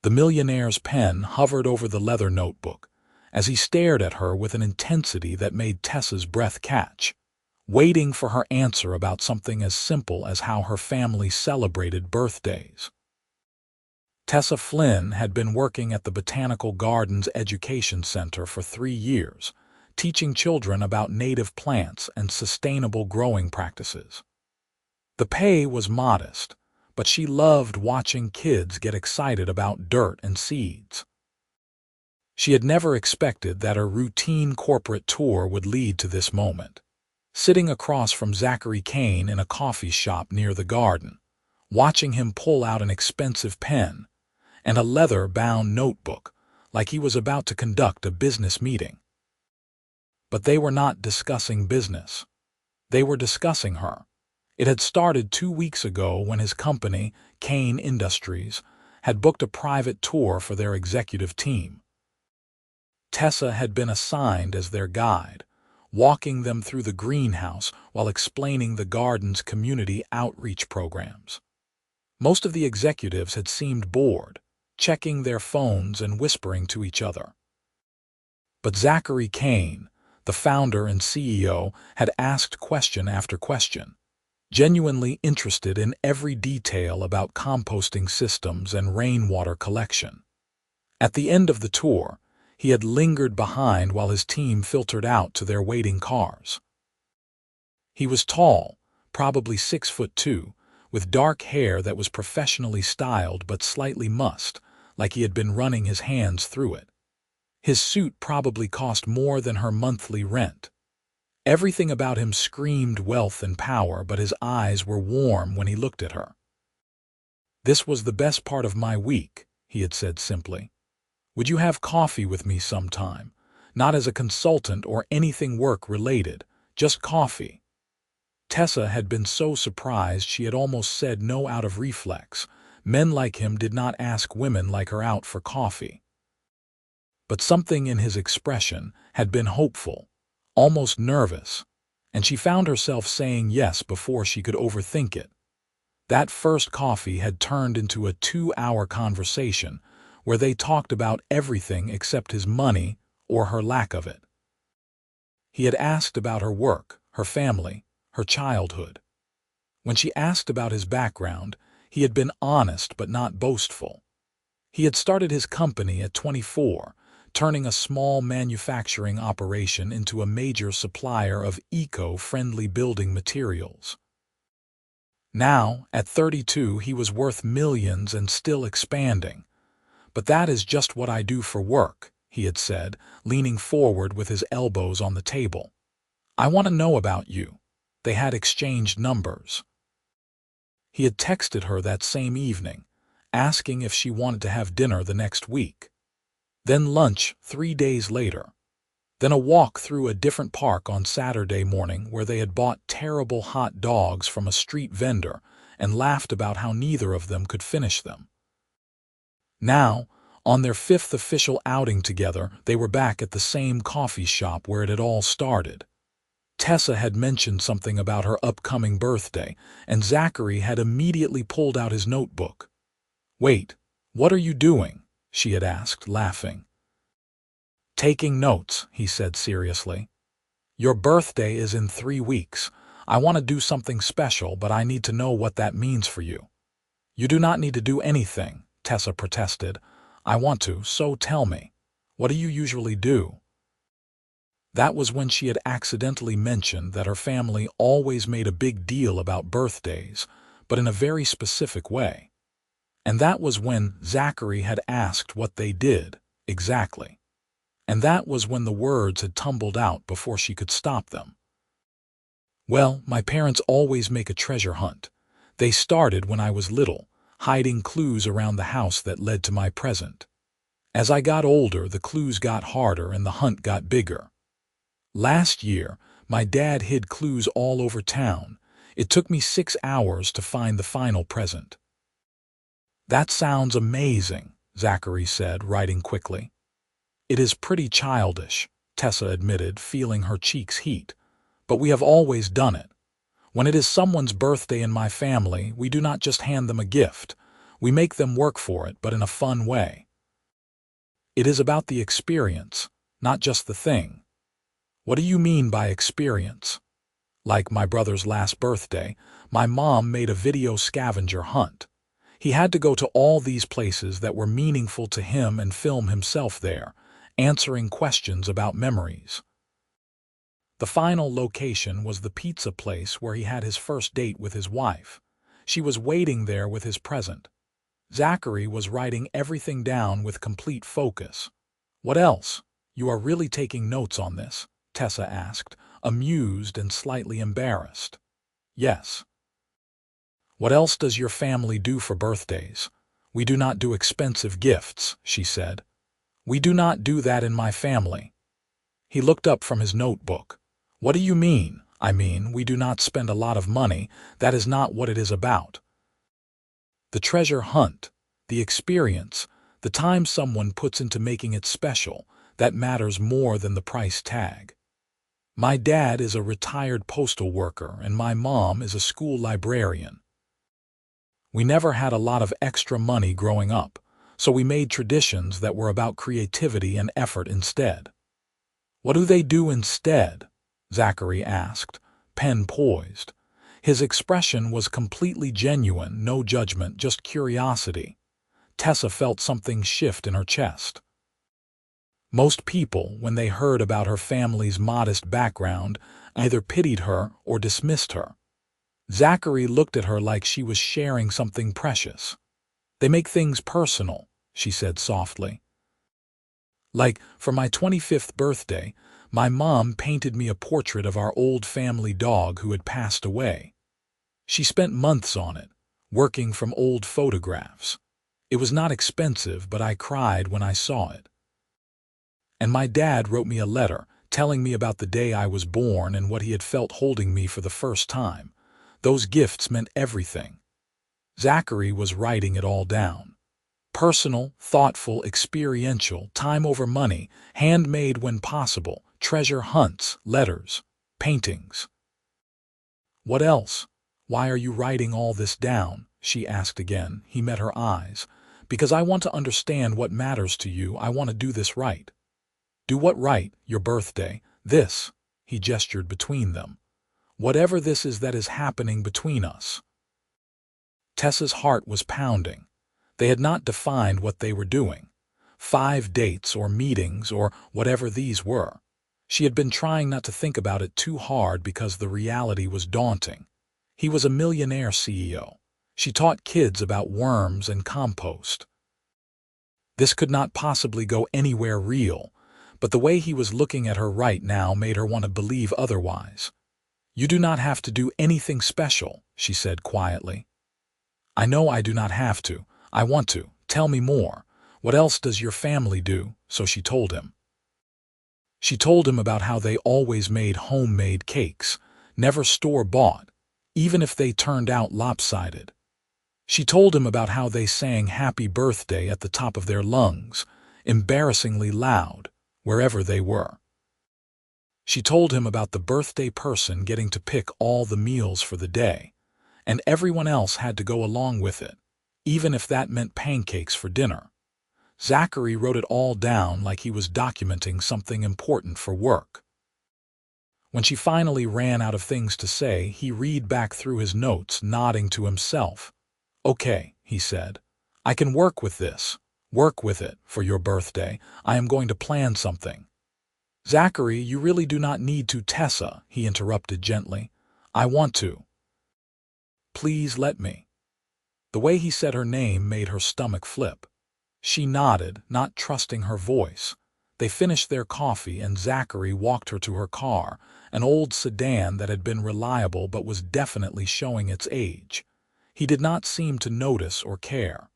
The millionaire's pen hovered over the leather notebook as he stared at her with an intensity that made Tessa's breath catch, waiting for her answer about something as simple as how her family celebrated birthdays. Tessa Flynn had been working at the Botanical Gardens Education Center for 3 years, teaching children about native plants and sustainable growing practices. The pay was modest, but she loved watching kids get excited about dirt and seeds. She had never expected that her routine corporate tour would lead to this moment. Sitting across from Zachary Kane in a coffee shop near the garden, watching him pull out an expensive pen and a leather-bound notebook like he was about to conduct a business meeting. But they were not discussing business. They were discussing her. It had started 2 weeks ago when his company, Kane Industries, had booked a private tour for their executive team. Tessa had been assigned as their guide, walking them through the greenhouse while explaining the garden's community outreach programs. Most of the executives had seemed bored, checking their phones and whispering to each other. But Zachary Kane, the founder and CEO, had asked question after question, genuinely interested in every detail about composting systems and rainwater collection. At the end of the tour, he had lingered behind while his team filtered out to their waiting cars. He was tall, probably 6'2", with dark hair that was professionally styled but slightly mussed, like he had been running his hands through it. His suit probably cost more than her monthly rent. Everything about him screamed wealth and power, but his eyes were warm when he looked at her. "This was the best part of my week," he had said simply. "Would you have coffee with me sometime? Not as a consultant or anything work-related, just coffee." Tessa had been so surprised she had almost said no out of reflex. Men like him did not ask women like her out for coffee. But something in his expression had been hopeful, almost nervous, and she found herself saying yes before she could overthink it. That first coffee had turned into a 2-hour conversation where they talked about everything except his money or her lack of it. He had asked about her work, her family, her childhood. When she asked about his background, he had been honest but not boastful. He had started his company at 24, turning a small manufacturing operation into a major supplier of eco-friendly building materials. Now, at 32, he was worth millions and still expanding. "But that is just what I do for work," he had said, leaning forward with his elbows on the table. "I want to know about you." They had exchanged numbers. He had texted her that same evening, asking if she wanted to have dinner the next week. Then lunch 3 days later. Then a walk through a different park on Saturday morning where they had bought terrible hot dogs from a street vendor and laughed about how neither of them could finish them. Now, on their 5th official outing together, they were back at the same coffee shop where it had all started. Tessa had mentioned something about her upcoming birthday, and Zachary had immediately pulled out his notebook. "Wait, what are you doing?" she had asked, laughing. "Taking notes," he said seriously. "Your birthday is in 3 weeks. I want to do something special, but I need to know what that means for you." "You do not need to do anything," Tessa protested. "I want to, so tell me. What do you usually do?" That was when she had accidentally mentioned that her family always made a big deal about birthdays, but in a very specific way. And that was when Zachary had asked what they did, exactly. And that was when the words had tumbled out before she could stop them. "Well, my parents always make a treasure hunt. They started when I was little, hiding clues around the house that led to my present. As I got older, the clues got harder and the hunt got bigger. Last year, my dad hid clues all over town. It took me 6 hours to find the final present." "That sounds amazing," Zachary said, writing quickly. "It is pretty childish," Tessa admitted, feeling her cheeks heat. "But we have always done it. When it is someone's birthday in my family, we do not just hand them a gift. We make them work for it, but in a fun way. It is about the experience, not just the thing. What do you mean by experience? Like my brother's last birthday, my mom made a video scavenger hunt. He had to go to all these places that were meaningful to him and film himself there, answering questions about memories. The final location was the pizza place where he had his first date with his wife. She was waiting there with his present. Zachary was writing everything down with complete focus. "What else? You are really taking notes on this?" Tessa asked, amused and slightly embarrassed. "Yes." "What else does your family do for birthdays?" "We do not do expensive gifts," she said. "We do not do that in my family." He looked up from his notebook. "What do you mean?" "I mean, we do not spend a lot of money. That is not what it is about. The treasure hunt, the experience, the time someone puts into making it special, that matters more than the price tag. My dad is a retired postal worker and my mom is a school librarian. We never had a lot of extra money growing up, so we made traditions that were about creativity and effort instead." "What do they do instead?" Zachary asked, pen poised. His expression was completely genuine, no judgment, just curiosity. Tessa felt something shift in her chest. Most people, when they heard about her family's modest background, either pitied her or dismissed her. Zachary looked at her like she was sharing something precious. "They make things personal," she said softly. "Like, for my 25th birthday, my mom painted me a portrait of our old family dog who had passed away. She spent months on it, working from old photographs. It was not expensive, but I cried when I saw it. And my dad wrote me a letter, telling me about the day I was born and what he had felt holding me for the first time. Those gifts meant everything." Zachary was writing it all down. Personal, thoughtful, experiential, time over money, handmade when possible, treasure hunts, letters, paintings. "What else? Why are you writing all this down?" she asked again. He met her eyes. "Because I want to understand what matters to you. I want to do this right." "Do what right? Your birthday? This?" He gestured between them. "Whatever this is that is happening between us." Tessa's heart was pounding. They had not defined what they were doing. 5 dates or meetings or whatever these were. She had been trying not to think about it too hard because the reality was daunting. He was a millionaire CEO. She taught kids about worms and compost. This could not possibly go anywhere real, but the way he was looking at her right now made her want to believe otherwise. "You do not have to do anything special," she said quietly. "I know I do not have to. I want to. Tell me more. What else does your family do?" So she told him. She told him about how they always made homemade cakes, never store-bought, even if they turned out lopsided. She told him about how they sang happy birthday at the top of their lungs, embarrassingly loud, wherever they were. She told him about the birthday person getting to pick all the meals for the day, and everyone else had to go along with it, even if that meant pancakes for dinner. Zachary wrote it all down like he was documenting something important for work. When she finally ran out of things to say, he read back through his notes, nodding to himself. "Okay," he said. "I can work with this. Work with it for your birthday. I am going to plan something." "Zachary, you really do not need to, Tessa," he interrupted gently. "I want to. Please let me." The way he said her name made her stomach flip. She nodded, not trusting her voice. They finished their coffee and Zachary walked her to her car, an old sedan that had been reliable but was definitely showing its age. He did not seem to notice or care.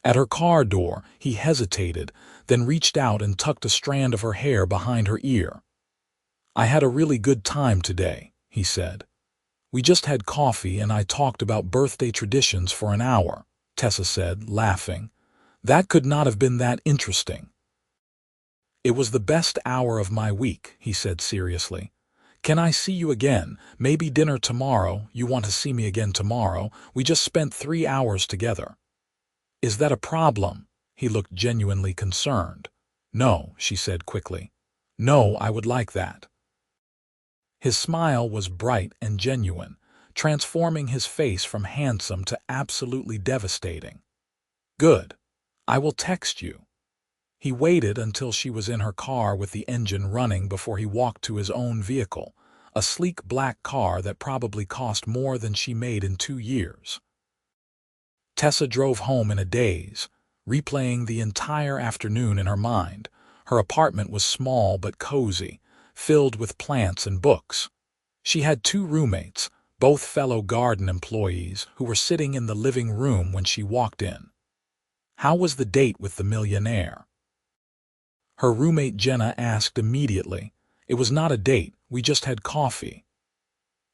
At her car door, he hesitated, then reached out and tucked a strand of her hair behind her ear. "I had a really good time today," he said. "We just had coffee and I talked about birthday traditions for an hour," Tessa said, laughing. "That could not have been that interesting." "It was the best hour of my week," he said seriously. Can I see you again? Maybe dinner tomorrow. You want to see me again tomorrow? We just spent 3 hours together. Is that a problem? He looked genuinely concerned. No, she said quickly. No, I would like that. His smile was bright and genuine, transforming his face from handsome to absolutely devastating. Good. I will text you. He waited until she was in her car with the engine running before he walked to his own vehicle, a sleek black car that probably cost more than she made in 2 years. Tessa drove home in a daze, replaying the entire afternoon in her mind. Her apartment was small but cozy, filled with plants and books. She had 2 roommates, both fellow garden employees, who were sitting in the living room when she walked in. How was the date with the millionaire? Her roommate Jenna asked immediately. It was not a date, we just had coffee.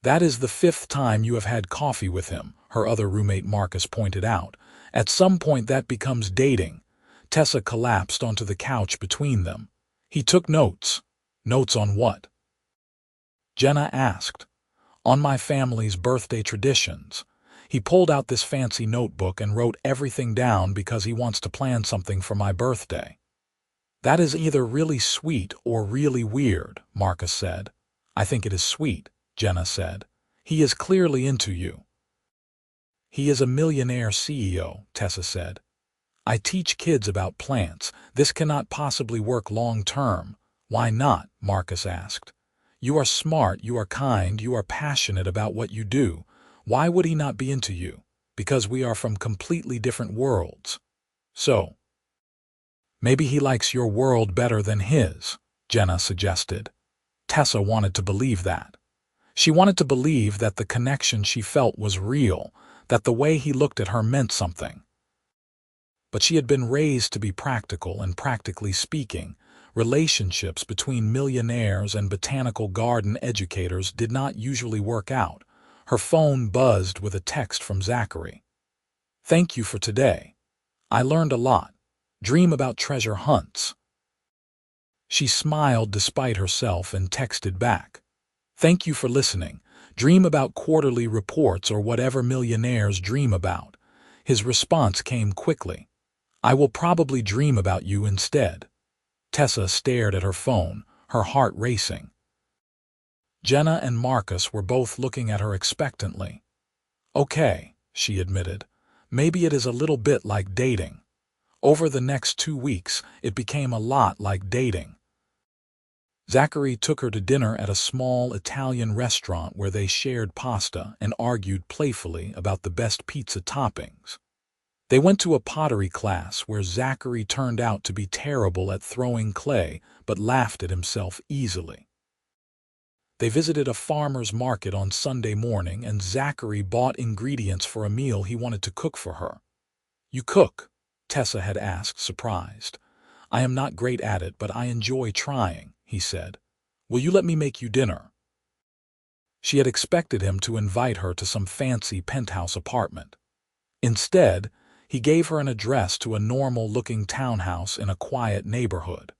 That is the 5th time you have had coffee with him, her other roommate Marcus pointed out. At some point that becomes dating. Tessa collapsed onto the couch between them. He took notes. Notes on what? Jenna asked. On my family's birthday traditions. He pulled out this fancy notebook and wrote everything down because he wants to plan something for my birthday. That is either really sweet or really weird, Marcus said. I think it is sweet, Jenna said. He is clearly into you. He is a millionaire CEO, Tessa said. I teach kids about plants. This cannot possibly work long term. Why not? Marcus asked. You are smart, you are kind, you are passionate about what you do. Why would he not be into you? Because we are from completely different worlds. So, maybe he likes your world better than his, Jenna suggested. Tessa wanted to believe that. She wanted to believe that the connection she felt was real, that the way he looked at her meant something. But she had been raised to be practical, and practically speaking, relationships between millionaires and botanical garden educators did not usually work out. Her phone buzzed with a text from Zachary. Thank you for today. I learned a lot. Dream about treasure hunts. She smiled despite herself and texted back. Thank you for listening. Dream about quarterly reports or whatever millionaires dream about. His response came quickly. I will probably dream about you instead. Tessa stared at her phone, her heart racing. Jenna and Marcus were both looking at her expectantly. Okay, she admitted. Maybe it is a little bit like dating. Over the next 2 weeks, it became a lot like dating. Zachary took her to dinner at a small Italian restaurant where they shared pasta and argued playfully about the best pizza toppings. They went to a pottery class where Zachary turned out to be terrible at throwing clay but laughed at himself easily. They visited a farmer's market on Sunday morning and Zachary bought ingredients for a meal he wanted to cook for her. You cook? Tessa had asked, surprised. I am not great at it, but I enjoy trying, he said. Will you let me make you dinner? She had expected him to invite her to some fancy penthouse apartment. Instead, he gave her an address to a normal-looking townhouse in a quiet neighborhood.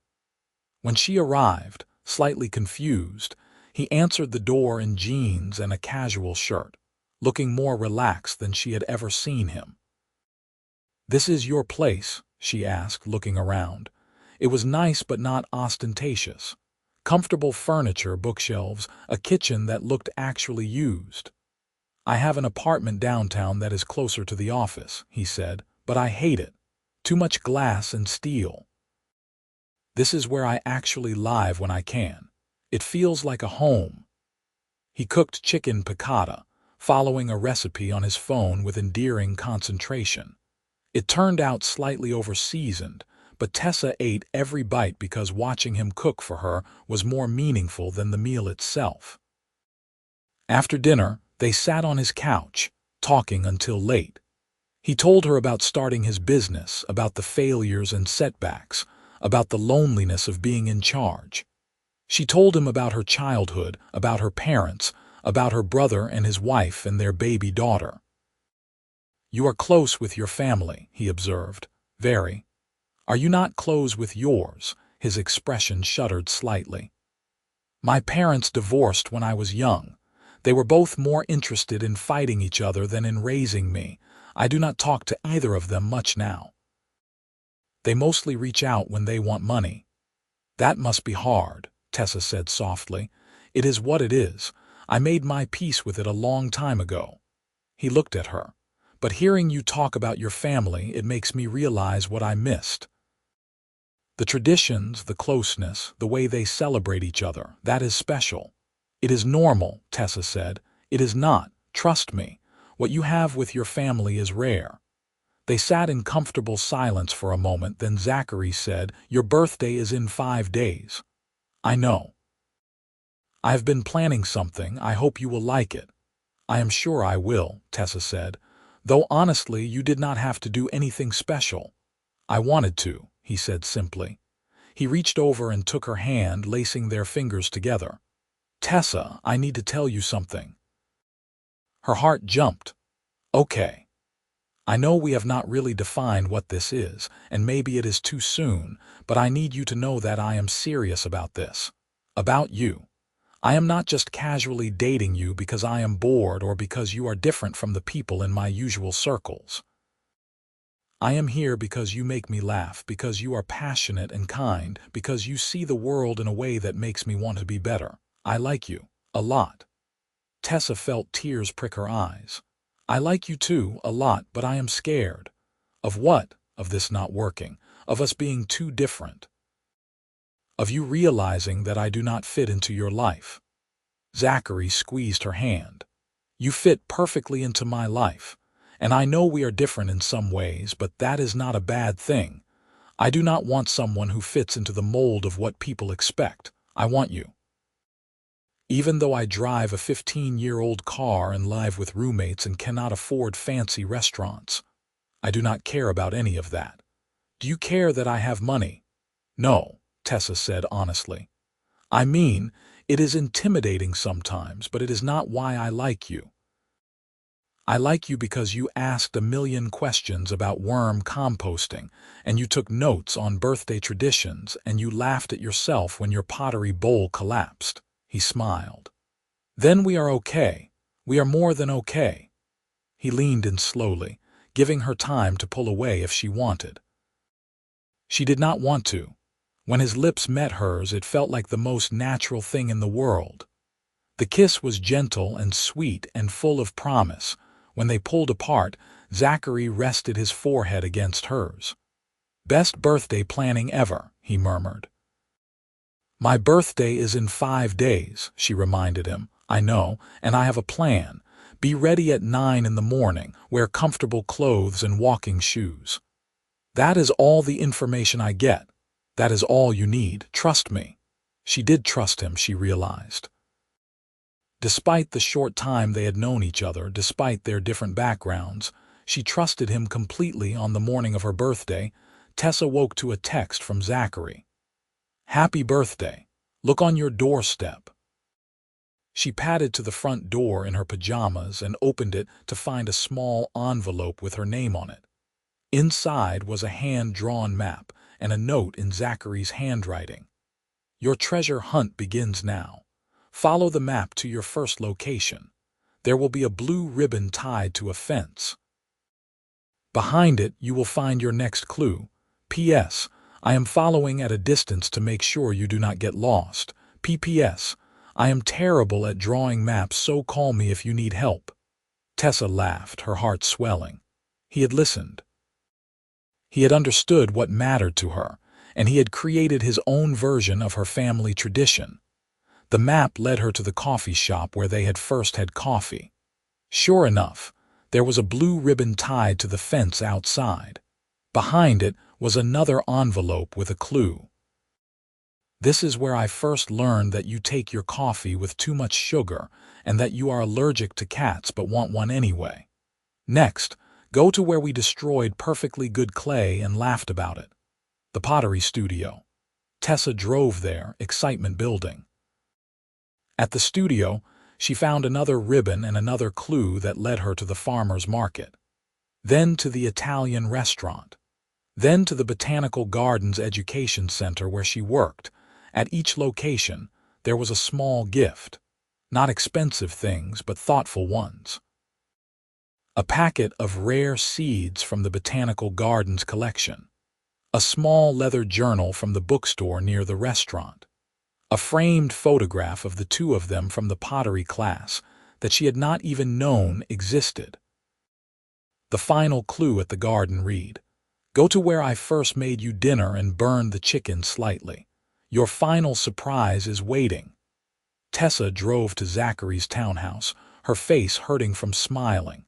When she arrived, slightly confused, he answered the door in jeans and a casual shirt, looking more relaxed than she had ever seen him. This is your place? She asked, looking around. It was nice but not ostentatious. Comfortable furniture, bookshelves, a kitchen that looked actually used. I have an apartment downtown that is closer to the office, he said, but I hate it. Too much glass and steel. This is where I actually live when I can. It feels like a home. He cooked chicken piccata, following a recipe on his phone with endearing concentration. It turned out slightly over-seasoned, but Tessa ate every bite because watching him cook for her was more meaningful than the meal itself. After dinner, they sat on his couch, talking until late. He told her about starting his business, about the failures and setbacks, about the loneliness of being in charge. She told him about her childhood, about her parents, about her brother and his wife and their baby daughter. You are close with your family, he observed. Very. Are you not close with yours? His expression shuddered slightly. My parents divorced when I was young. They were both more interested in fighting each other than in raising me. I do not talk to either of them much now. They mostly reach out when they want money. That must be hard, Tessa said softly. It is what it is. I made my peace with it a long time ago. He looked at her. But hearing you talk about your family, it makes me realize what I missed. The traditions, the closeness, the way they celebrate each other, that is special. It is normal, Tessa said. It is not, trust me. What you have with your family is rare. They sat in comfortable silence for a moment, then Zachary said, "Your birthday is in 5 days." "I know. I have been planning something. I hope you will like it." "I am sure I will," Tessa said. "Though honestly, you did not have to do anything special." "I wanted to," he said simply. He reached over and took her hand, lacing their fingers together. "Tessa, I need to tell you something." Her heart jumped. "Okay. I know we have not really defined what this is, and maybe it is too soon, but I need you to know that I am serious about this. About you. I am not just casually dating you because I am bored or because you are different from the people in my usual circles. I am here because you make me laugh, because you are passionate and kind, because you see the world in a way that makes me want to be better. I like you. A lot." Tessa felt tears prick her eyes. "I like you too, a lot, but I am scared." "Of what?" "Of this not working. Of us being too different. Of you realizing that I do not fit into your life." Zachary squeezed her hand. "You fit perfectly into my life. And I know we are different in some ways, but that is not a bad thing. I do not want someone who fits into the mold of what people expect. I want you. Even though I drive a 15-year-old car and live with roommates and cannot afford fancy restaurants. I do not care about any of that. Do you care that I have money?" "No," Tessa said honestly. "I mean, it is intimidating sometimes, but it is not why I like you. I like you because you asked a million questions about worm composting, and you took notes on birthday traditions, and you laughed at yourself when your pottery bowl collapsed." He smiled. "Then we are okay. We are more than okay." He leaned in slowly, giving her time to pull away if she wanted. She did not want to. When his lips met hers, it felt like the most natural thing in the world. The kiss was gentle and sweet and full of promise. When they pulled apart, Zachary rested his forehead against hers. "Best birthday planning ever," he murmured. "My birthday is in 5 days," she reminded him. "I know, and I have a plan. Be ready at 9 in the morning, wear comfortable clothes and walking shoes." "That is all the information I get. That is all you need. Trust me." She did trust him, she realized. Despite the short time they had known each other, despite their different backgrounds, she trusted him completely. On the morning of her birthday, Tessa woke to a text from Zachary. "Happy birthday. Look on your doorstep." She padded to the front door in her pajamas and opened it to find a small envelope with her name on it. Inside was a hand-drawn map and a note in Zachary's handwriting. "Your treasure hunt begins now. Follow the map to your first location. There will be a blue ribbon tied to a fence. Behind it, you will find your next clue. P.S. I am following at a distance to make sure you do not get lost. P.P.S. I am terrible at drawing maps, so call me if you need help." Tessa laughed, her heart swelling. He had listened. He had understood what mattered to her, and he had created his own version of her family tradition. The map led her to the coffee shop where they had first had coffee. Sure enough, there was a blue ribbon tied to the fence outside. Behind it was another envelope with a clue. "This is where I first learned that you take your coffee with too much sugar and that you are allergic to cats but want one anyway. Next, go to where we destroyed perfectly good clay and laughed about it. The pottery studio." Tessa drove there, excitement building. At the studio, she found another ribbon and another clue that led her to the farmer's market. Then to the Italian restaurant. Then to the Botanical Gardens Education Center where she worked. At each location, there was a small gift. Not expensive things, but thoughtful ones. A packet of rare seeds from the Botanical Gardens collection. A small leather journal from the bookstore near the restaurant. A framed photograph of the two of them from the pottery class that she had not even known existed. The final clue at the garden read, "Go to where I first made you dinner and burn the chicken slightly. Your final surprise is waiting." Tessa drove to Zachary's townhouse, her face hurting from smiling.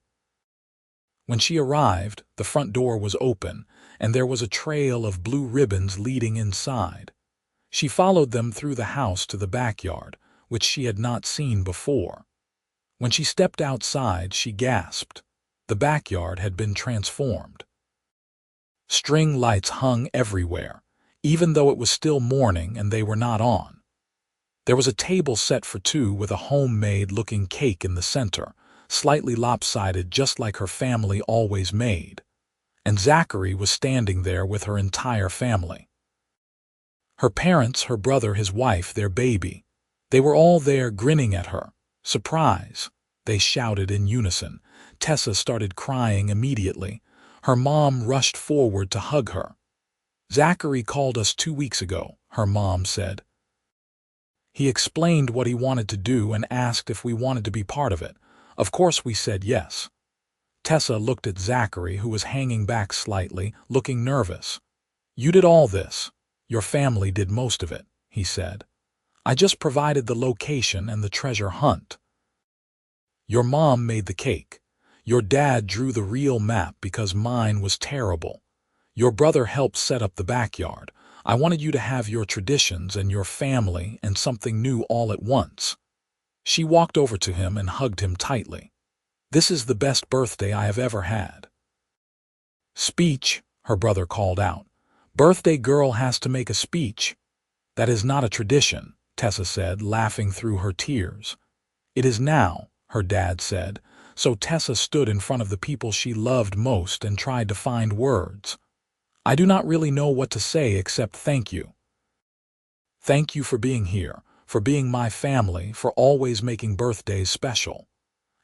When she arrived, the front door was open, and there was a trail of blue ribbons leading inside. She followed them through the house to the backyard, which she had not seen before. When she stepped outside, she gasped. The backyard had been transformed. String lights hung everywhere, even though it was still morning and they were not on. There was a table set for two with a homemade-looking cake in the center, slightly lopsided just like her family always made. And Zachary was standing there with her entire family. Her parents, her brother, his wife, their baby. They were all there grinning at her. "Surprise!" they shouted in unison. Tessa started crying immediately. Her mom rushed forward to hug her. "Zachary called us 2 weeks ago," her mom said. "He explained what he wanted to do and asked if we wanted to be part of it. Of course we said yes." Tessa looked at Zachary, who was hanging back slightly, looking nervous. "You did all this. Your family did most of it," he said. "I just provided the location and the treasure hunt. Your mom made the cake. Your dad drew the real map because mine was terrible. Your brother helped set up the backyard. I wanted you to have your traditions and your family and something new all at once." She walked over to him and hugged him tightly. "This is the best birthday I have ever had." "Speech," her brother called out. "Birthday girl has to make a speech." "That is not a tradition," Tessa said, laughing through her tears. "It is now," her dad said. So Tessa stood in front of the people she loved most and tried to find words. "I do not really know what to say except thank you. Thank you for being here, for being my family, for always making birthdays special.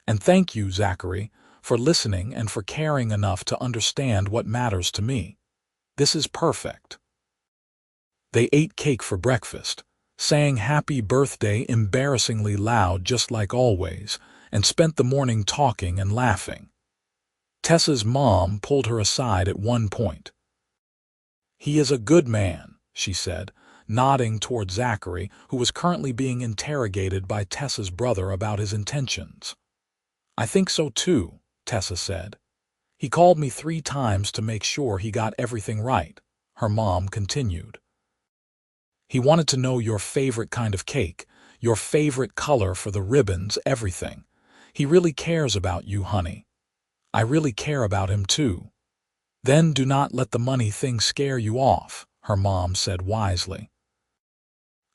And thank you, Zachary, for listening and for caring enough to understand what matters to me. This is perfect." They ate cake for breakfast, sang happy birthday embarrassingly loud just like always, and spent the morning talking and laughing. Tessa's mom pulled her aside at one point. "He is a good man," she said, nodding toward Zachary, who was currently being interrogated by Tessa's brother about his intentions. "I think so too," Tessa said. "He called me 3 times to make sure he got everything right," her mom continued. "He wanted to know your favorite kind of cake, your favorite color for the ribbons, everything. He really cares about you, honey. I really care about him too. Then do not let the money thing scare you off," her mom said wisely.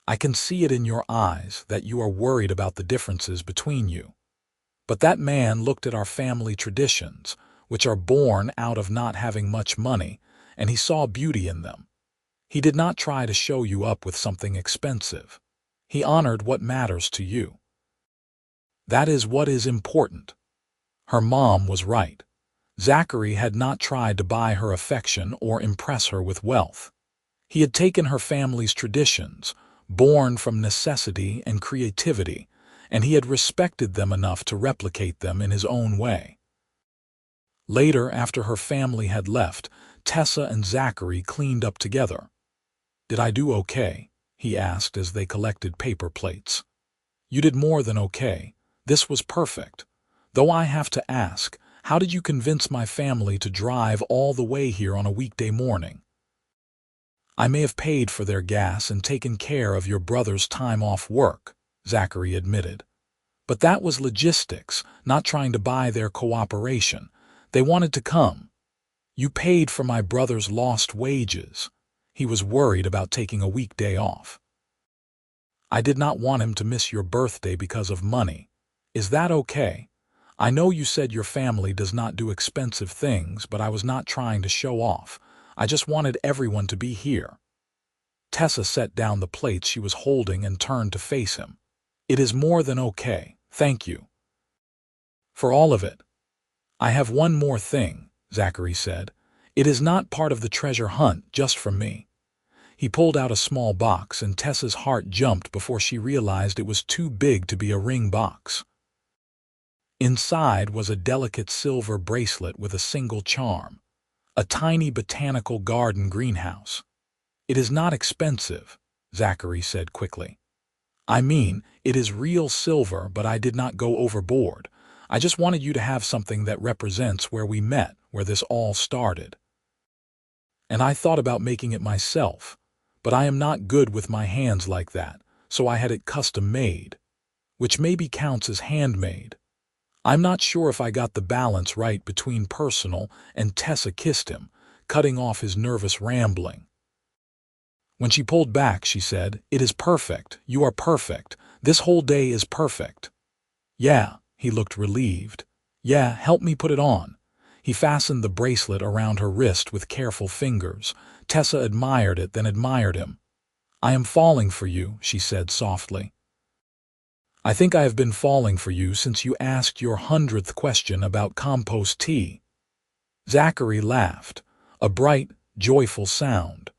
"I can see it in your eyes that you are worried about the differences between you. But that man looked at our family traditions, which are born out of not having much money, and he saw beauty in them. He did not try to show you up with something expensive. He honored what matters to you. That is what is important." Her mom was right. Zachary had not tried to buy her affection or impress her with wealth. He had taken her family's traditions, born from necessity and creativity, and he had respected them enough to replicate them in his own way. Later, after her family had left, Tessa and Zachary cleaned up together. "Did I do okay?" he asked as they collected paper plates. "You did more than okay. This was perfect. Though I have to ask, how did you convince my family to drive all the way here on a weekday morning?" "I may have paid for their gas and taken care of your brother's time off work," Zachary admitted. "But that was logistics, not trying to buy their cooperation. They wanted to come. You paid for my brother's lost wages. He was worried about taking a weekday off. I did not want him to miss your birthday because of money. Is that okay? I know you said your family does not do expensive things, but I was not trying to show off. I just wanted everyone to be here." Tessa set down the plates she was holding and turned to face him. "It is more than okay, thank you. For all of it." "I have one more thing," Zachary said. "It is not part of the treasure hunt, just from me." He pulled out a small box, and Tessa's heart jumped before she realized it was too big to be a ring box. Inside was a delicate silver bracelet with a single charm, a tiny botanical garden greenhouse. "It is not expensive," Zachary said quickly. "I mean, it is real silver, but I did not go overboard. I just wanted you to have something that represents where we met, where this all started. And I thought about making it myself, but I am not good with my hands like that, so I had it custom made, which maybe counts as handmade. I'm not sure if I got the balance right between personal," and Tessa kissed him, cutting off his nervous rambling. When she pulled back, she said, "It is perfect. You are perfect. This whole day is perfect." "Yeah," he looked relieved. "Yeah, help me put it on." He fastened the bracelet around her wrist with careful fingers. Tessa admired it, then admired him. "I am falling for you," she said softly. "I think I have been falling for you since you asked your 100th question about compost tea." Zachary laughed, a bright, joyful sound.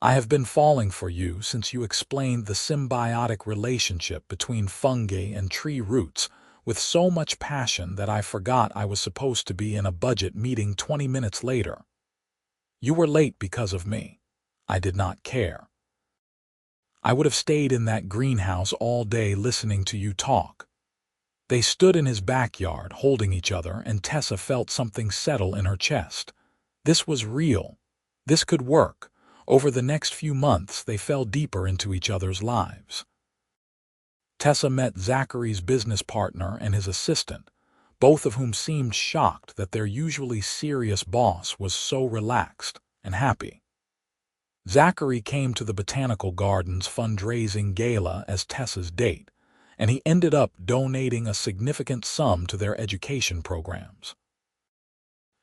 "I have been falling for you since you explained the symbiotic relationship between fungi and tree roots with so much passion that I forgot I was supposed to be in a budget meeting 20 minutes later. You were late because of me. I did not care. I would have stayed in that greenhouse all day listening to you talk." They stood in his backyard, holding each other, and Tessa felt something settle in her chest. This was real. This could work. Over the next few months, they fell deeper into each other's lives. Tessa met Zachary's business partner and his assistant, both of whom seemed shocked that their usually serious boss was so relaxed and happy. Zachary came to the Botanical Gardens fundraising gala as Tessa's date, and he ended up donating a significant sum to their education programs.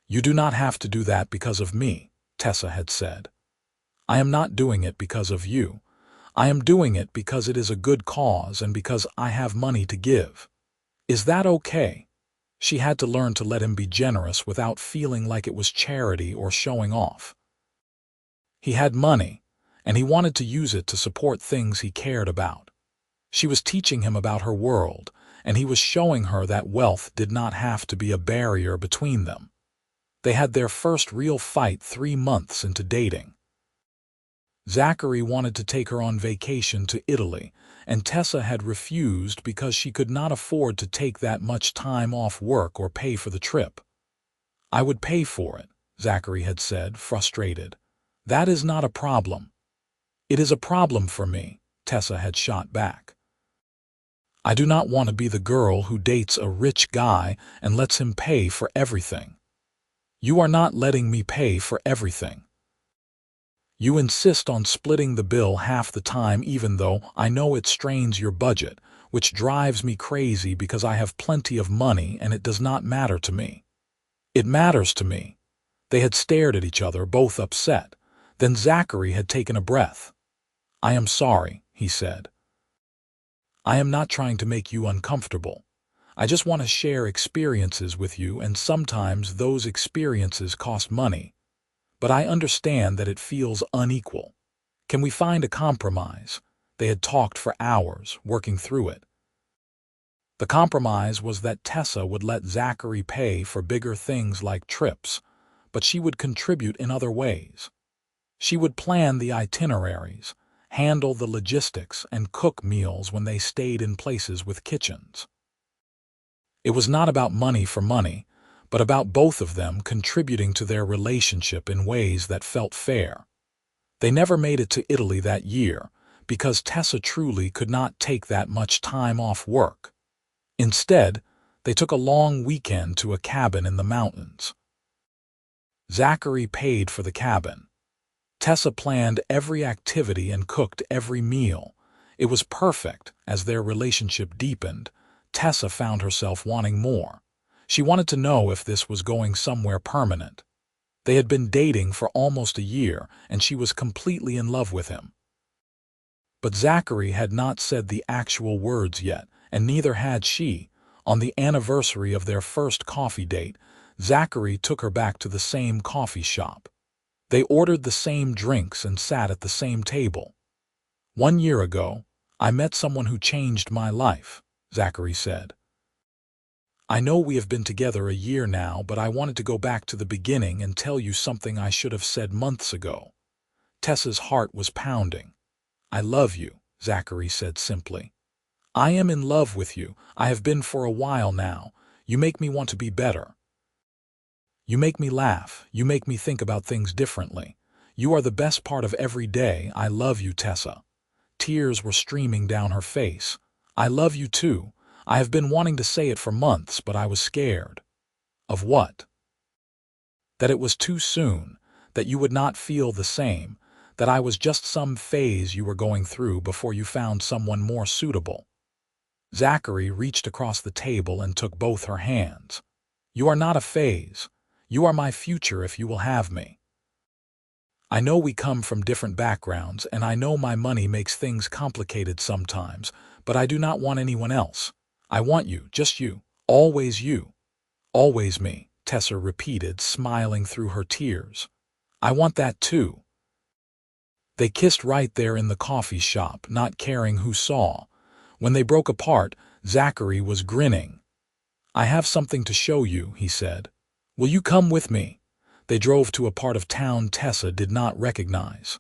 "You do not have to do that because of me," Tessa had said. "I am not doing it because of you. I am doing it because it is a good cause and because I have money to give. Is that okay?" She had to learn to let him be generous without feeling like it was charity or showing off. He had money, and he wanted to use it to support things he cared about. She was teaching him about her world, and he was showing her that wealth did not have to be a barrier between them. They had their first real fight 3 months into dating. Zachary wanted to take her on vacation to Italy, and Tessa had refused because she could not afford to take that much time off work or pay for the trip. "I would pay for it," Zachary had said, frustrated. "That is not a problem." "It is a problem for me," Tessa had shot back. "I do not want to be the girl who dates a rich guy and lets him pay for everything. You are not letting me pay for everything. You insist on splitting the bill half the time even though I know it strains your budget, which drives me crazy because I have plenty of money and it does not matter to me." "It matters to me." They had stared at each other, both upset. Then Zachary had taken a breath. "I am sorry," he said. "I am not trying to make you uncomfortable. I just want to share experiences with you, and sometimes those experiences cost money. But I understand that it feels unequal. Can we find a compromise?" They had talked for hours, working through it. The compromise was that Tessa would let Zachary pay for bigger things like trips, but she would contribute in other ways. She would plan the itineraries, handle the logistics, and cook meals when they stayed in places with kitchens. It was not about money for money, but about both of them contributing to their relationship in ways that felt fair. They never made it to Italy that year because Tessa truly could not take that much time off work. Instead, they took a long weekend to a cabin in the mountains. Zachary paid for the cabin. Tessa planned every activity and cooked every meal. It was perfect. As their relationship deepened, Tessa found herself wanting more. She wanted to know if this was going somewhere permanent. They had been dating for almost a year, and she was completely in love with him. But Zachary had not said the actual words yet, and neither had she. On the anniversary of their first coffee date, Zachary took her back to the same coffee shop. They ordered the same drinks and sat at the same table. "1 year ago, I met someone who changed my life," Zachary said. "I know we have been together a year now, but I wanted to go back to the beginning and tell you something I should have said months ago." Tessa's heart was pounding. "I love you," Zachary said simply. "I am in love with you. I have been for a while now. You make me want to be better. You make me laugh. You make me think about things differently. You are the best part of every day. I love you, Tessa." Tears were streaming down her face. "I love you too. I have been wanting to say it for months, but I was scared." "Of what?" "That it was too soon, that you would not feel the same, that I was just some phase you were going through before you found someone more suitable." Zachary reached across the table and took both her hands. "You are not a phase. You are my future if you will have me. I know we come from different backgrounds, and I know my money makes things complicated sometimes, but I do not want anyone else. I want you, just you, always you." "Always me," Tessa repeated, smiling through her tears. "I want that too." They kissed right there in the coffee shop, not caring who saw. When they broke apart, Zachary was grinning. "I have something to show you," he said. "Will you come with me?" They drove to a part of town Tessa did not recognize.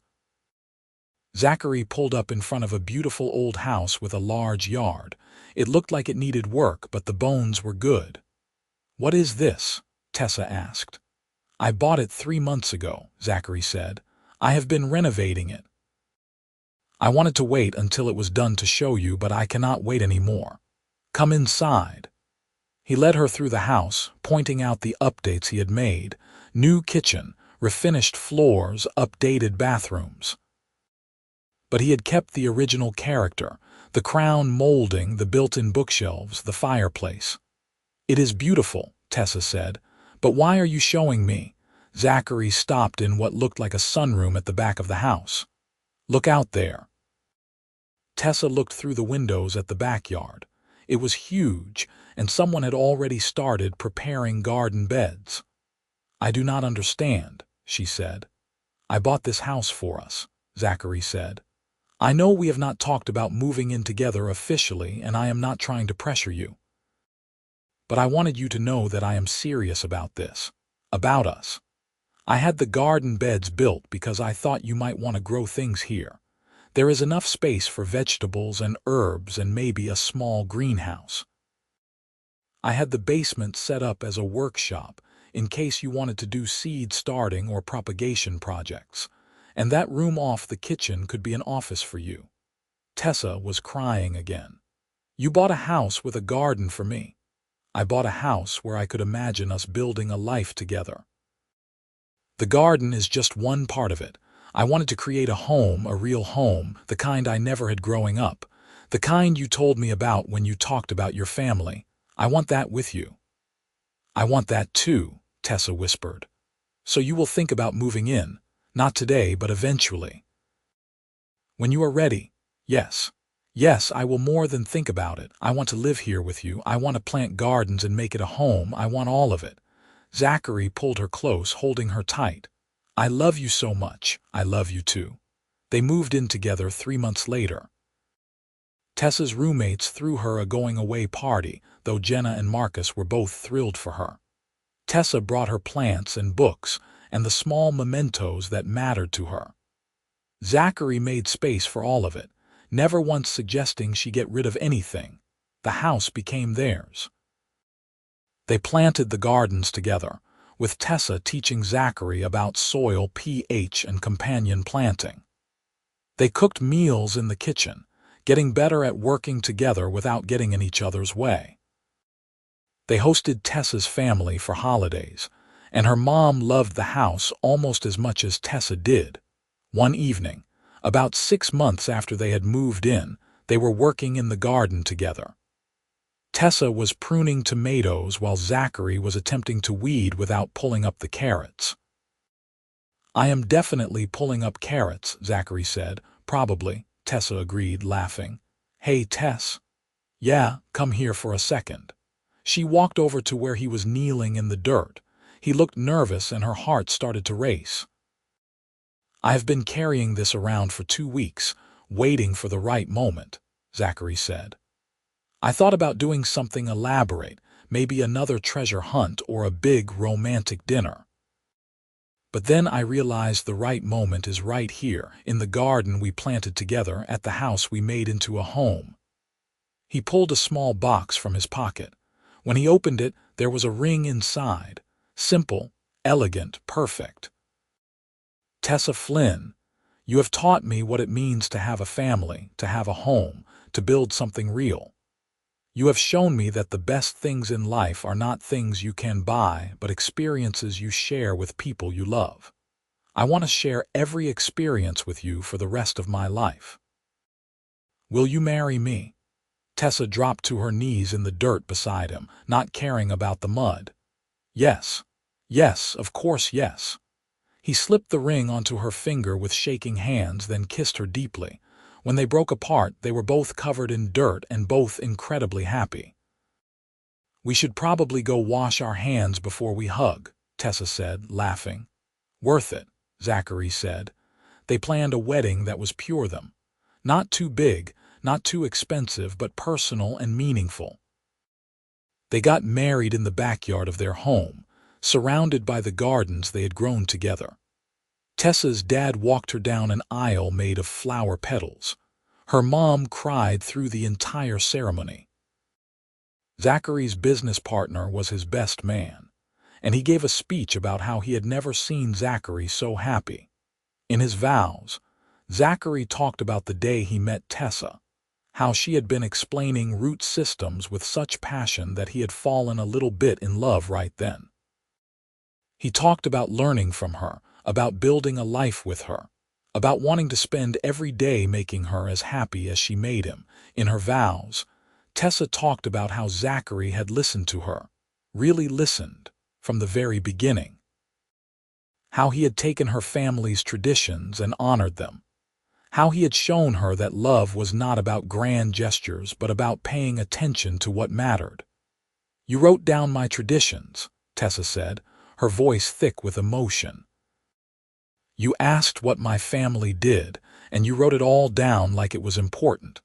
Zachary pulled up in front of a beautiful old house with a large yard. It looked like it needed work, but the bones were good. "What is this?" Tessa asked. "I bought it 3 months ago," Zachary said. "I have been renovating it. I wanted to wait until it was done to show you, but I cannot wait anymore. Come inside." He led her through the house, pointing out the updates he had made: new kitchen, refinished floors, updated bathrooms. But he had kept the original character, the crown molding, the built-in bookshelves, the fireplace. "It is beautiful," Tessa said. "But why are you showing me?" Zachary stopped in what looked like a sunroom at the back of the house. "Look out there." Tessa looked through the windows at the backyard. It was huge, and someone had already started preparing garden beds. "I do not understand," she said. "I bought this house for us," Zachary said. "I know we have not talked about moving in together officially, and I am not trying to pressure you. But I wanted you to know that I am serious about this, about us. I had the garden beds built because I thought you might want to grow things here. There is enough space for vegetables and herbs and maybe a small greenhouse. I had the basement set up as a workshop in case you wanted to do seed starting or propagation projects, and that room off the kitchen could be an office for you." Tessa was crying again. "You bought a house with a garden for me. I bought a house where I could imagine us building a life together. The garden is just one part of it. I wanted to create a home, a real home, the kind I never had growing up, the kind you told me about when you talked about your family. I want that with you." "I want that too," Tessa whispered. "So you will think about moving in, not today, but eventually." "When you are ready." "Yes. Yes, I will more than think about it. I want to live here with you. I want to plant gardens and make it a home. I want all of it." Zachary pulled her close, holding her tight. "I love you so much. I love you too." They moved in together 3 months later. Tessa's roommates threw her a going-away party, though Jenna and Marcus were both thrilled for her. Tessa brought her plants and books and the small mementos that mattered to her. Zachary made space for all of it, never once suggesting she get rid of anything. The house became theirs. They planted the gardens together, with Tessa teaching Zachary about soil, pH, and companion planting. They cooked meals in the kitchen, getting better at working together without getting in each other's way. They hosted Tessa's family for holidays, and her mom loved the house almost as much as Tessa did. One evening, about 6 months after they had moved in, they were working in the garden together. Tessa was pruning tomatoes while Zachary was attempting to weed without pulling up the carrots. I am definitely pulling up carrots, Zachary said. Probably, Tessa agreed, laughing. Hey, Tess. Yeah, come here for a second. She walked over to where he was kneeling in the dirt. He looked nervous and her heart started to race. I have been carrying this around for 2 weeks, waiting for the right moment, Zachary said. I thought about doing something elaborate, maybe another treasure hunt or a big romantic dinner. But then I realized the right moment is right here, in the garden we planted together at the house we made into a home. He pulled a small box from his pocket. When he opened it, there was a ring inside. Simple, elegant, perfect. Tessa Flynn, you have taught me what it means to have a family, to have a home, to build something real. You have shown me that the best things in life are not things you can buy, but experiences you share with people you love. I want to share every experience with you for the rest of my life. Will you marry me? Tessa dropped to her knees in the dirt beside him, not caring about the mud. Yes. Yes, of course yes. He slipped the ring onto her finger with shaking hands, then kissed her deeply. When they broke apart, they were both covered in dirt and both incredibly happy. We should probably go wash our hands before we hug, Tessa said, laughing. Worth it, Zachary said. They planned a wedding that was pure them. Not too big, not too expensive, but personal and meaningful. They got married in the backyard of their home, surrounded by the gardens they had grown together. Tessa's dad walked her down an aisle made of flower petals. Her mom cried through the entire ceremony. Zachary's business partner was his best man, and he gave a speech about how he had never seen Zachary so happy. In his vows, Zachary talked about the day he met Tessa, how she had been explaining root systems with such passion that he had fallen a little bit in love right then. He talked about learning from her, about building a life with her, about wanting to spend every day making her as happy as she made him. In her vows, Tessa talked about how Zachary had listened to her, really listened, from the very beginning. How he had taken her family's traditions and honored them. How he had shown her that love was not about grand gestures but about paying attention to what mattered. You wrote down my traditions, Tessa said, her voice thick with emotion. You asked what my family did, and you wrote it all down like it was important.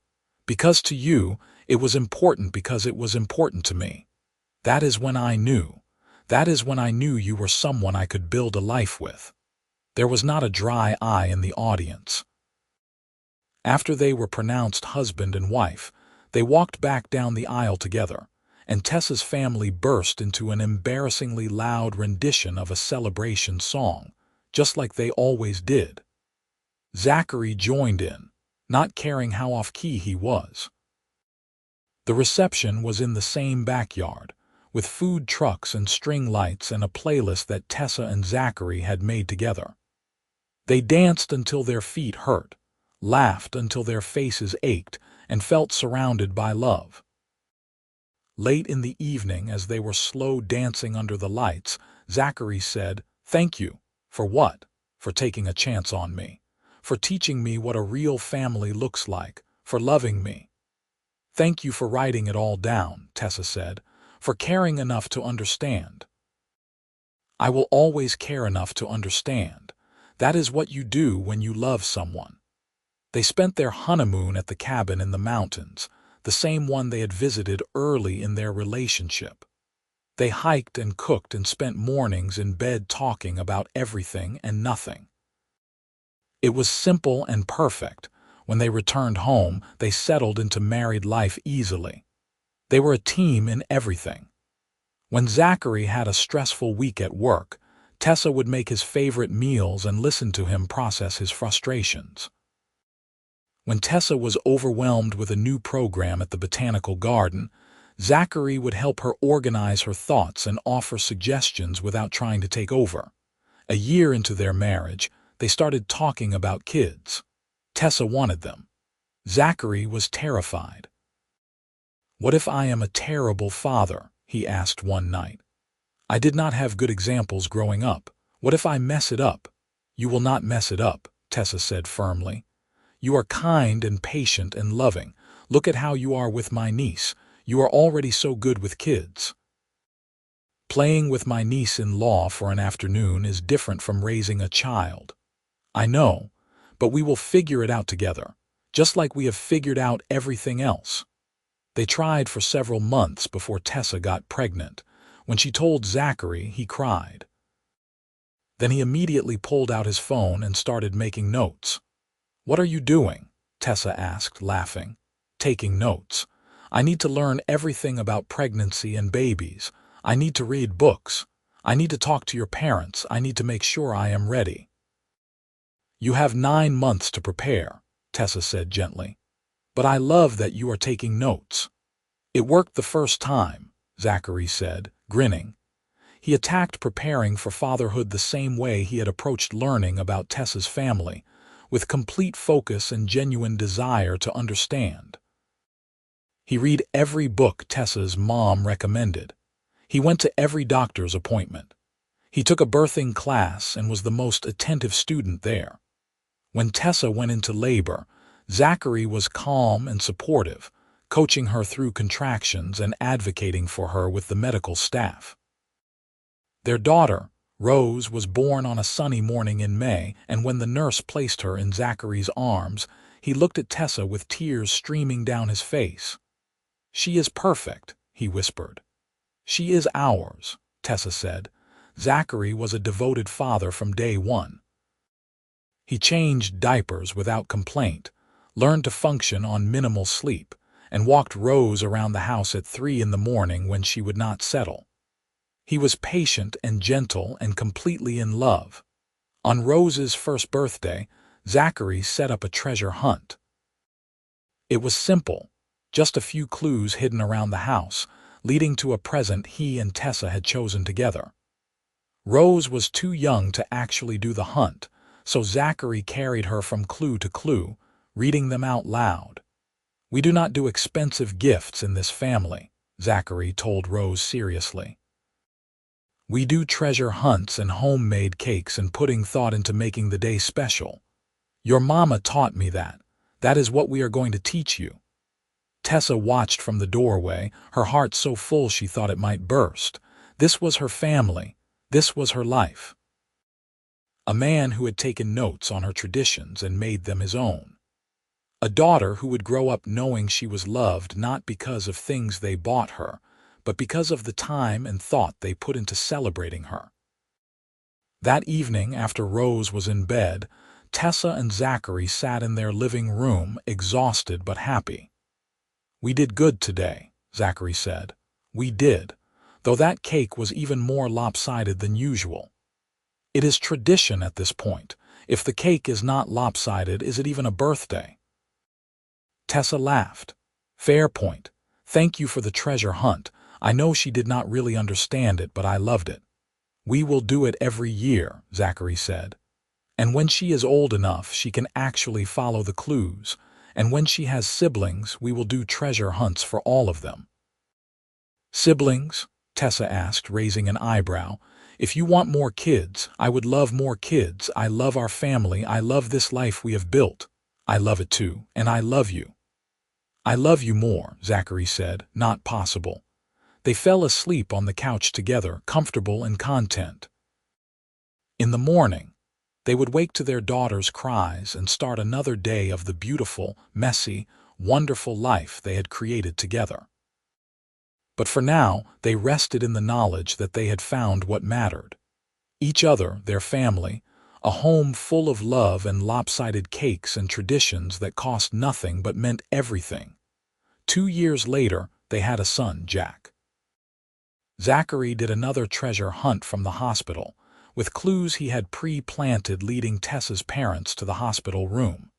Because to you, it was important because it was important to me. That is when I knew. That is when I knew you were someone I could build a life with. There was not a dry eye in the audience. After they were pronounced husband and wife, they walked back down the aisle together, and Tessa's family burst into an embarrassingly loud rendition of a celebration song, just like they always did. Zachary joined in, not caring how off-key he was. The reception was in the same backyard, with food trucks and string lights and a playlist that Tessa and Zachary had made together. They danced until their feet hurt, laughed until their faces ached, and felt surrounded by love. Late in the evening, as they were slow dancing under the lights, Zachary said, "Thank you. For what? For taking a chance on me. For teaching me what a real family looks like. For loving me." "Thank you for writing it all down," Tessa said. "For caring enough to understand." "I will always care enough to understand. That is what you do when you love someone." They spent their honeymoon at the cabin in the mountains, the same one they had visited early in their relationship. They hiked and cooked and spent mornings in bed talking about everything and nothing. It was simple and perfect. When they returned home, they settled into married life easily. They were a team in everything. When Zachary had a stressful week at work, Tessa would make his favorite meals and listen to him process his frustrations. When Tessa was overwhelmed with a new program at the botanical garden, Zachary would help her organize her thoughts and offer suggestions without trying to take over. A year into their marriage, they started talking about kids. Tessa wanted them. Zachary was terrified. "What if I am a terrible father?" he asked one night. "I did not have good examples growing up. What if I mess it up?" You will not mess it up, Tessa said firmly. You are kind and patient and loving. Look at how you are with my niece. You are already so good with kids. Playing with my niece-in-law for an afternoon is different from raising a child. I know, but we will figure it out together, just like we have figured out everything else. They tried for several months before Tessa got pregnant. When she told Zachary, he cried. Then he immediately pulled out his phone and started making notes. "What are you doing?" Tessa asked, laughing. "Taking notes. I need to learn everything about pregnancy and babies. I need to read books. I need to talk to your parents. I need to make sure I am ready." "You have 9 months to prepare," Tessa said gently. "But I love that you are taking notes." "It worked the first time," Zachary said, grinning. He attacked preparing for fatherhood the same way he had approached learning about Tessa's family, with complete focus and genuine desire to understand. He read every book Tessa's mom recommended. He went to every doctor's appointment. He took a birthing class and was the most attentive student there. When Tessa went into labor, Zachary was calm and supportive, coaching her through contractions and advocating for her with the medical staff. Their daughter, Rose, was born on a sunny morning in May, and when the nurse placed her in Zachary's arms, he looked at Tessa with tears streaming down his face. "She is perfect," he whispered. "She is ours," Tessa said. Zachary was a devoted father from day one. He changed diapers without complaint, learned to function on minimal sleep, and walked Rose around the house at 3 in the morning when she would not settle. He was patient and gentle and completely in love. On Rose's first birthday, Zachary set up a treasure hunt. It was simple, just a few clues hidden around the house, leading to a present he and Tessa had chosen together. Rose was too young to actually do the hunt, so Zachary carried her from clue to clue, reading them out loud. "We do not do expensive gifts in this family," Zachary told Rose seriously. "We do treasure hunts and homemade cakes and putting thought into making the day special. Your mama taught me that. That is what we are going to teach you." Tessa watched from the doorway, her heart so full she thought it might burst. This was her family. This was her life. A man who had taken notes on her traditions and made them his own. A daughter who would grow up knowing she was loved not because of things they bought her, but because of the time and thought they put into celebrating her. That evening, after Rose was in bed, Tessa and Zachary sat in their living room, exhausted but happy. "We did good today," Zachary said. "We did, though that cake was even more lopsided than usual. It is tradition at this point. If the cake is not lopsided, is it even a birthday?" Tessa laughed. "Fair point. Thank you for the treasure hunt. I know she did not really understand it, but I loved it." "We will do it every year," Zachary said. "And when she is old enough, she can actually follow the clues. And when she has siblings, we will do treasure hunts for all of them." "Siblings?" Tessa asked, raising an eyebrow. "If you want more kids, I would love more kids. I love our family. I love this life we have built. I love it too, and I love you." "I love you more," Zachary said. "Not possible." They fell asleep on the couch together, comfortable and content. In the morning, they would wake to their daughter's cries and start another day of the beautiful, messy, wonderful life they had created together. But for now, they rested in the knowledge that they had found what mattered. Each other, their family, a home full of love and lopsided cakes and traditions that cost nothing but meant everything. 2 years later, they had a son, Jack. Zachary did another treasure hunt from the hospital, with clues he had pre-planted leading Tessa's parents to the hospital room.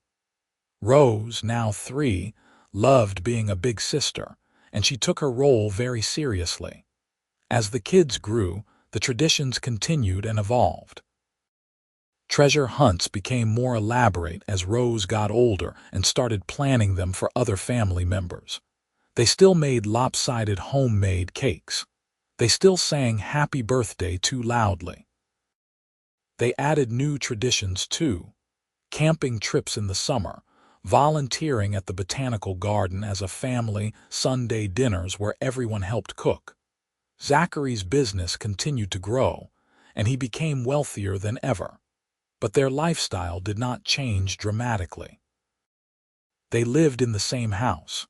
Rose, now 3, loved being a big sister, and she took her role very seriously. As the kids grew, the traditions continued and evolved. Treasure hunts became more elaborate as Rose got older and started planning them for other family members. They still made lopsided homemade cakes. They still sang happy birthday too loudly. They added new traditions too: camping trips in the summer, volunteering at the botanical garden as a family, Sunday dinners where everyone helped cook. Zachary's business continued to grow, and he became wealthier than ever. But their lifestyle did not change dramatically. They lived in the same house.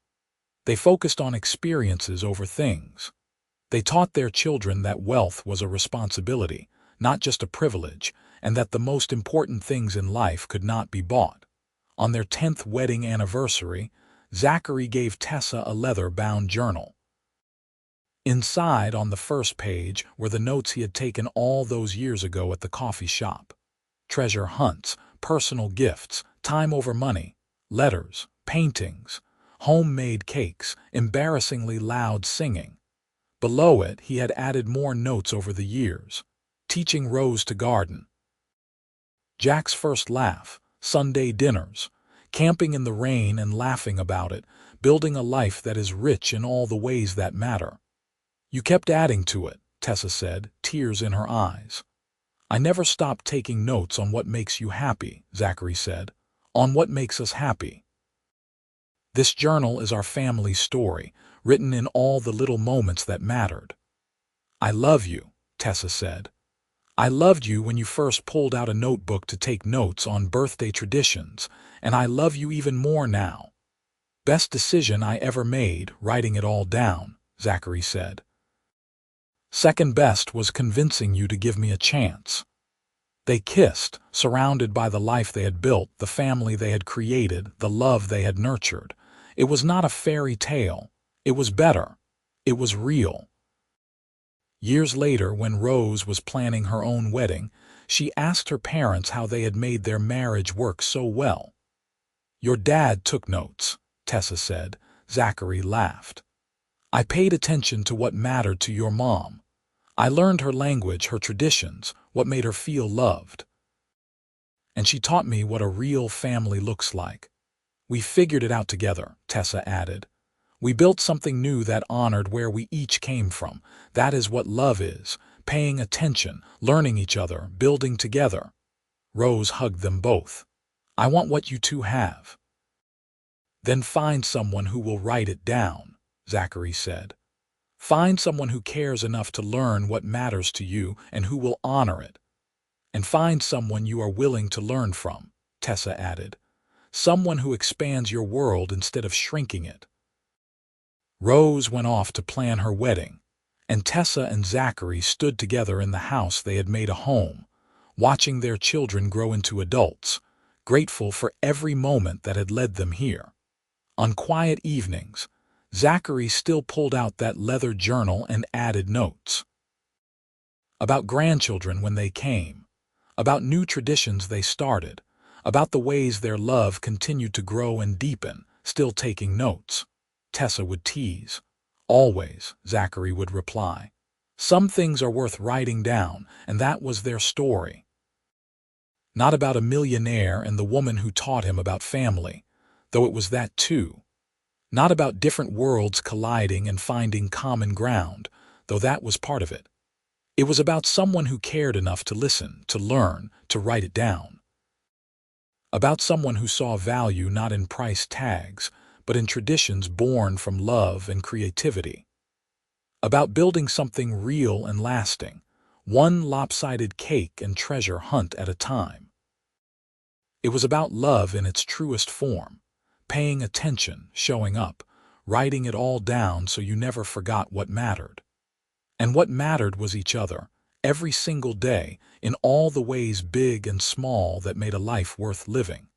They focused on experiences over things. They taught their children that wealth was a responsibility, not just a privilege, and that the most important things in life could not be bought. On their 10th wedding anniversary, Zachary gave Tessa a leather-bound journal. Inside, on the first page, were the notes he had taken all those years ago at the coffee shop. Treasure hunts, personal gifts, time over money, letters, paintings, homemade cakes, embarrassingly loud singing. Below it, he had added more notes over the years: teaching Rose to garden, Jack's first laugh, Sunday dinners, camping in the rain and laughing about it, building a life that is rich in all the ways that matter. "You kept adding to it," Tessa said, tears in her eyes. "I never stopped taking notes on what makes you happy," Zachary said, "on what makes us happy. This journal is our family story, written in all the little moments that mattered." "I love you," Tessa said. "I loved you when you first pulled out a notebook to take notes on birthday traditions, and I love you even more now." "Best decision I ever made, writing it all down," Zachary said. "Second best was convincing you to give me a chance." They kissed, surrounded by the life they had built, the family they had created, the love they had nurtured. It was not a fairy tale. It was better. It was real. Years later, when Rose was planning her own wedding, she asked her parents how they had made their marriage work so well. "Your dad took notes," Tessa said. Zachary laughed. "I paid attention to what mattered to your mom. I learned her language, her traditions, what made her feel loved. And she taught me what a real family looks like. We figured it out together," Tessa added. "We built something new that honored where we each came from. That is what love is: paying attention, learning each other, building together." Rose hugged them both. "I want what you two have." "Then find someone who will write it down," Zachary said. "Find someone who cares enough to learn what matters to you and who will honor it. And find someone you are willing to learn from," Tessa added. "Someone who expands your world instead of shrinking it." Rose went off to plan her wedding, and Tessa and Zachary stood together in the house they had made a home, watching their children grow into adults, grateful for every moment that had led them here. On quiet evenings, Zachary still pulled out that leather journal and added notes. About grandchildren when they came, about new traditions they started, about the ways their love continued to grow and deepen, still taking notes. Tessa would tease. "Always," Zachary would reply. "Some things are worth writing down," and that was their story. Not about a millionaire and the woman who taught him about family, though it was that too. Not about different worlds colliding and finding common ground, though that was part of it. It was about someone who cared enough to listen, to learn, to write it down. About someone who saw value not in price tags, but in traditions born from love and creativity. About building something real and lasting, one lopsided cake and treasure hunt at a time. It was about love in its truest form, paying attention, showing up, writing it all down so you never forgot what mattered. And what mattered was each other, every single day, in all the ways big and small that made a life worth living.